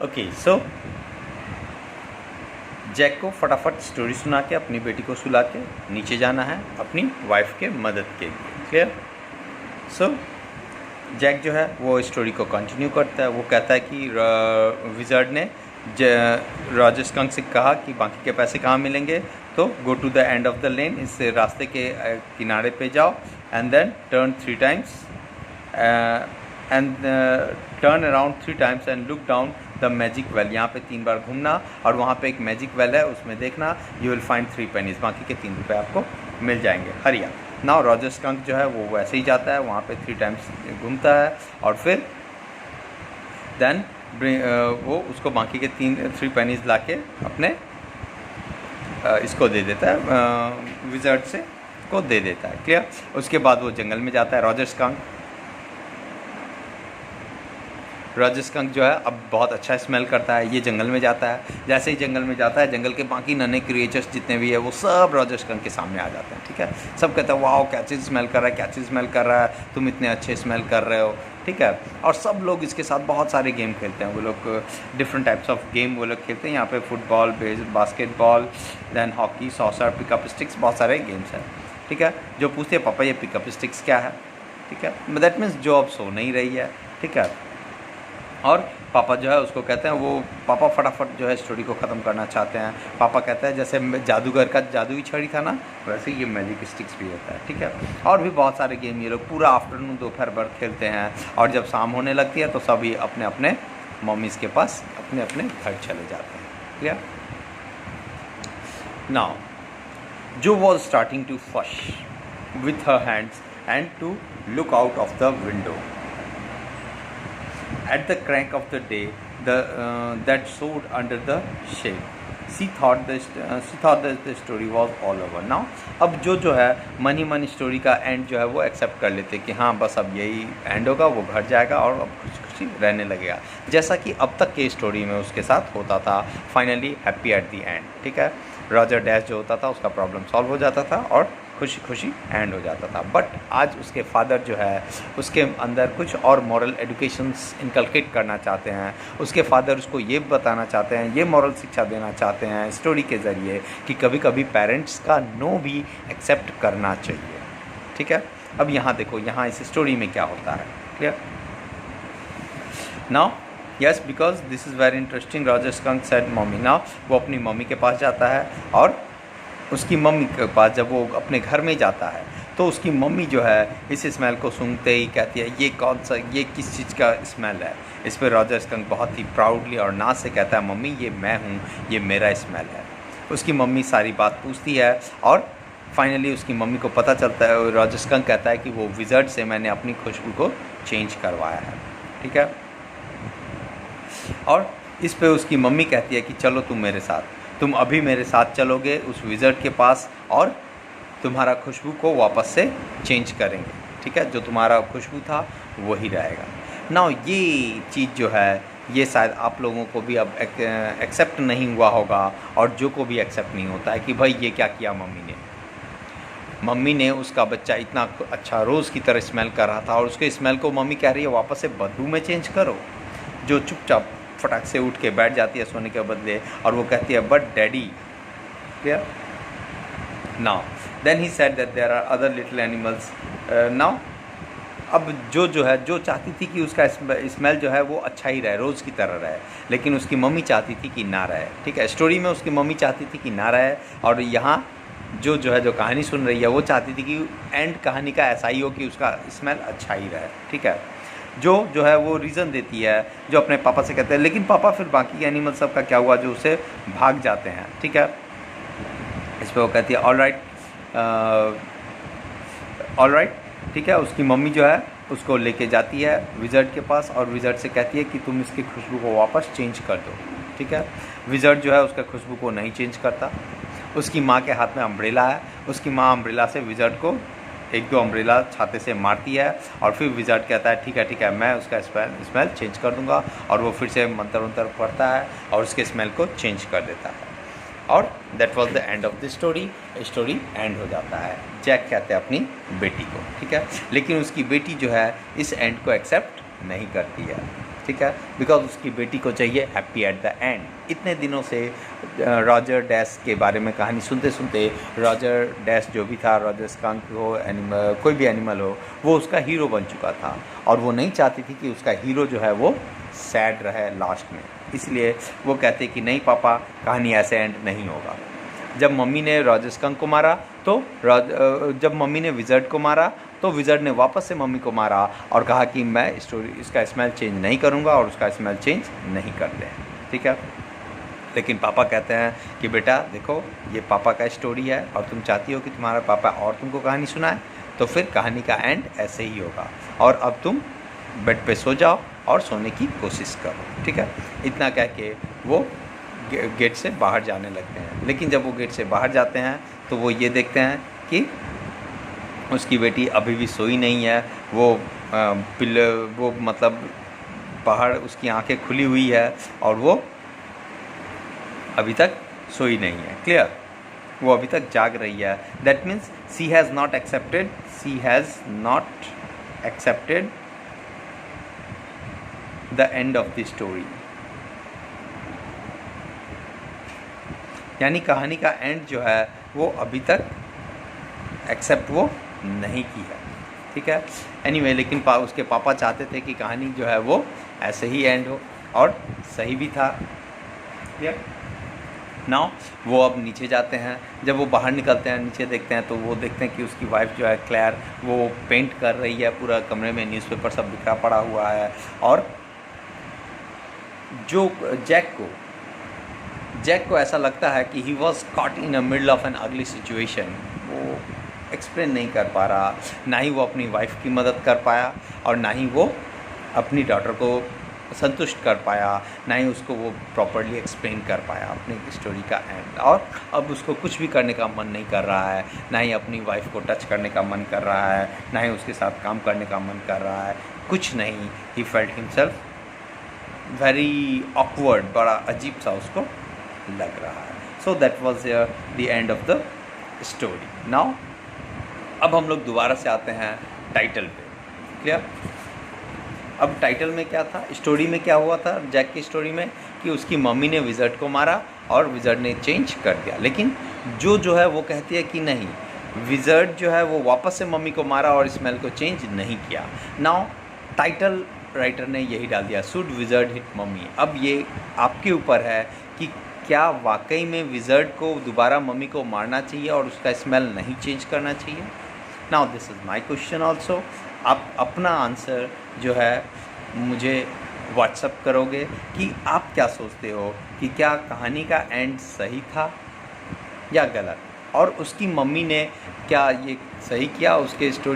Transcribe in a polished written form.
Okay so Jack को फटाफट story सुना के अपनी बेटी को सुला के नीचे जाना है अपनी वाइफ के मदद के लिए। क्लियर? सो जैक जो है वो स्टोरी को कंटिन्यू करता है। वो कहता है कि विज़र्ड ने रॉजर स्कंक से कहा कि बाकी के पैसे कहाँ मिलेंगे, तो go to the end of the lane, इस रास्ते के किनारे पे जाओ and then turn 3 times and turn around 3 times and look down the magic well. यहाँ पे 3 बार घूमना और वहाँ पे एक मैजिक वेल है, उसमें देखना, यू विल फाइंड 3 pennies, बाकी के 3 रुपये आपको मिल जाएंगे। हरिया नाउ रॉजर स्कंक जो है वो वैसे ही जाता है, वहाँ पे 3 times घूमता है और फिर देन वो उसको बाकी के 3 pennies ला के अपने इसको दे देता है, विज़र्ड से को दे देता है। क्लियर? उसके बाद वो जंगल में जाता है। रॉजर स्कंक जो है अब बहुत अच्छा स्मेल करता है, ये जंगल में जाता है। जैसे ही जंगल में जाता है, जंगल के बाकी नन्हे क्रिएचर्स जितने भी है वो सब रॉजर स्कंक के सामने आ जाते हैं। ठीक है? सब कहते हैं वाओ क्या चीज़ स्मेल कर रहा है, क्या चीज़ स्मेल कर रहा है, तुम इतने अच्छे स्मेल कर रहे हो। ठीक है? और सब लोग इसके साथ बहुत सारे गेम खेलते हैं। वो लोग डिफरेंट टाइप्स ऑफ गेम वो लोग खेलते हैं यहाँ पे, football, basketball, then hockey, soccer, pickup sticks, बहुत सारे गेम्स हैं। ठीक है? जो पूछते हैं पापा ये पिकअप स्टिक्स क्या है, ठीक है, दैट मीन्स जो अब सो नहीं रही है। ठीक है? और पापा जो है उसको कहते हैं, वो पापा फटाफट जो है स्टोरी को ख़त्म करना चाहते हैं। पापा कहते हैं जैसे जादूगर का जादुई छड़ी था ना, वैसे ये मैजिक स्टिक्स भी होता है। ठीक है? और भी बहुत सारे गेम ये लोग पूरा आफ्टरनून दोपहर भर खेलते हैं और जब शाम होने लगती है तो सभी अपने अपने मम्मीज़ के पास अपने अपने घर चले जाते हैं। क्लियर? नाउ जो was starting to fuss with her hands and to look out of the window. At the crank of the day, that soared under the shade, she thought that the story was all over. Now, अब जो है मन story का and जो है वो accept कर लेते कि हाँ बस अब यही एंड होगा, वो घर जाएगा और अब खुशी रहने लगेगा, जैसा कि अब तक के स्टोरी में उसके साथ होता था। Finally happy at the and. ठीक है? रॉजर डैश जो होता था उसका प्रॉब्लम सॉल्व हो जाता था और खुशी खुशी एंड हो जाता था। बट आज उसके फादर जो है उसके अंदर कुछ और मॉरल एडुकेशंस इनकलकेट करना चाहते हैं। उसके फादर उसको ये बताना चाहते हैं, ये मॉरल शिक्षा देना चाहते हैं स्टोरी के ज़रिए कि कभी कभी पेरेंट्स का नो भी एक्सेप्ट करना चाहिए। ठीक है? अब यहाँ देखो, यहाँ इस स्टोरी में क्या होता है। Clear? Now yes, because this is very interesting, Roger skunk said mummy. Now वो अपनी मम्मी के पास जाता है और उसकी मम्मी के पास जब वो अपने घर में जाता है तो उसकी मम्मी जो है इस स्मेल को सूंघते ही कहती है ये कौन सा, ये किस चीज़ का स्मेल है। इस पर रॉजर स्कंक बहुत ही प्राउडली और नाज से कहता है मम्मी ये मैं हूँ, ये मेरा स्मेल है। उसकी मम्मी सारी बात पूछती है और फाइनली उसकी मम्मी को पता चलता है, रॉजर स्कंक कहता है कि वो विज़र्ड से मैंने अपनी खुशबू को चेंज करवाया है। ठीक है? और इस पे उसकी मम्मी कहती है कि चलो तुम मेरे साथ, तुम अभी मेरे साथ चलोगे उस विज़र्ड के पास और तुम्हारा खुशबू को वापस से चेंज करेंगे। ठीक है? जो तुम्हारा खुशबू था वही रहेगा। नाउ ये चीज़ जो है ये शायद आप लोगों को भी अब एक्सेप्ट नहीं हुआ होगा और जो को भी एक्सेप्ट नहीं होता है कि भाई ये क्या किया मम्मी ने उसका बच्चा इतना अच्छा रोज़ की तरह स्मेल कर रहा था और उसके स्मेल को मम्मी कह रही है वापस से बदबू में चेंज करो। जो चुपचाप फटाक से उठ के बैठ जाती है सोने के बदले और वो कहती है but daddy. Clear? Now then he said that there are other little animals. Now अब जो है जो चाहती थी कि उसका स्मेल जो है वो अच्छा ही रहे, रोज़ की तरह रहे, लेकिन उसकी मम्मी चाहती थी कि ना रहे। ठीक है? स्टोरी में उसकी मम्मी चाहती थी कि ना रहे और यहाँ जो कहानी सुन रही है वो चाहती थी कि एंड कहानी का ऐसा ही हो कि उसका स्मेल अच्छा ही रहे। ठीक है? जो है वो रीज़न देती है, जो अपने पापा से कहते हैं लेकिन पापा फिर बाकी एनिमल सब का क्या हुआ जो उसे भाग जाते हैं। ठीक है? इस पर वो कहती है ऑल राइट। ठीक है? उसकी मम्मी जो है उसको लेके जाती है विज़र्ड के पास और विज़र्ड से कहती है कि तुम इसकी खुशबू को वापस चेंज कर दो। ठीक है? विज़र्ड जो है उसका खुशबू को नहीं चेंज करता। उसकी माँ के हाथ में अम्ब्रेला है, उसकी माँ अम्ब्रेला से विज़र्ड को 1-2 अम्ब्रेला छाते से मारती है और फिर विज़र्ड कहता है ठीक है मैं उसका स्मेल चेंज कर दूंगा और वो फिर से मंत्र पढ़ता है और उसके स्मेल को चेंज कर देता है और that was the end of the story. Story and हो जाता है। जैक कहते हैं अपनी बेटी को। ठीक है? लेकिन उसकी बेटी जो है इस एंड को एक्सेप्ट नहीं करती है। ठीक है, बिकॉज उसकी बेटी को चाहिए हैप्पी एट द एंड। इतने दिनों से रॉजर डैश के बारे में कहानी सुनते सुनते रॉजर डैश जो भी था, रॉजर स्कंक हो, एनिमल, कोई भी एनिमल हो, वो उसका हीरो बन चुका था और वो नहीं चाहती थी कि उसका हीरो जो है वो सैड रहे लास्ट में। इसलिए वो कहते कि नहीं पापा, कहानी ऐसे एंड नहीं होगा। जब मम्मी ने रॉजर स्कंक को मारा तो जब मम्मी ने विज़र्ड को मारा तो विज़र्ड ने वापस से मम्मी को मारा और कहा कि मैं इसका स्मेल चेंज नहीं करूँगा और उसका स्मेल चेंज नहीं करते हैं, ठीक है। लेकिन पापा कहते हैं कि बेटा देखो, ये पापा का स्टोरी है और तुम चाहती हो कि तुम्हारा पापा और तुमको कहानी सुनाए, तो फिर कहानी का एंड ऐसे ही होगा और अब तुम बेड पे सो जाओ और सोने की कोशिश करो, ठीक है। इतना कह के वो गेट से बाहर जाने लगते हैं। लेकिन जब वो गेट से बाहर जाते हैं तो वो ये देखते हैं कि उसकी बेटी अभी भी सोई नहीं है। वो मतलब बाहर उसकी आंखें खुली हुई है और वो अभी तक सोई नहीं है। क्लियर? वो अभी तक जाग रही है। That means she has not accepted the end of the story. यानी कहानी का एंड जो है वो अभी तक एक्सेप्ट वो नहीं की है, ठीक है। एनीवे, लेकिन उसके पापा चाहते थे कि कहानी जो है वो ऐसे ही एंड हो और सही भी था। क्लियर? नाउ वो अब नीचे जाते हैं। जब वो बाहर निकलते हैं, नीचे देखते हैं तो वो देखते हैं कि उसकी वाइफ जो है क्लेयर, वो पेंट कर रही है पूरा कमरे में, न्यूज़पेपर सब बिखरा पड़ा हुआ है। और जो जैक को ऐसा लगता है कि he was caught in a middle of N अगली सिचुएशन। वो एक्सप्लेन नहीं कर पा रहा, ना ही वो अपनी वाइफ की मदद कर पाया और ना ही वो अपनी डॉटर को संतुष्ट कर पाया, ना ही उसको वो प्रॉपर्ली एक्सप्लेन कर पाया अपनी स्टोरी का एंड। और अब उसको कुछ भी करने का मन नहीं कर रहा है, ना ही अपनी वाइफ को टच करने का मन कर रहा है, ना ही उसके साथ काम करने का मन कर रहा है, कुछ नहीं। He felt himself very awkward, बड़ा अजीब सा उसको लग रहा है। So that was the end of the story. Now अब हम लोग दोबारा से आते हैं टाइटल पे। क्लियर? अब टाइटल में क्या था, स्टोरी में क्या हुआ था जैक की स्टोरी में, कि उसकी मम्मी ने विज़र्ड को मारा और विज़र्ड ने चेंज कर दिया। लेकिन जो है वो कहती है कि नहीं, विज़र्ड जो है वो वापस से मम्मी को मारा और स्मेल को चेंज नहीं किया। नाउ टाइटल राइटर ने यही डाल दिया, शुड विज़र्ड हिट मम्मी। अब ये आपके ऊपर है कि क्या वाकई में विज़र्ड को दोबारा मम्मी को मारना चाहिए और उसका स्मेल नहीं चेंज करना चाहिए। Now this is my question also. आप अपना आंसर जो है मुझे व्हाट्सअप करोगे कि आप क्या सोचते हो कि क्या कहानी का एंड सही था या गलत, और उसकी मम्मी ने क्या ये सही किया उसके स्टोरी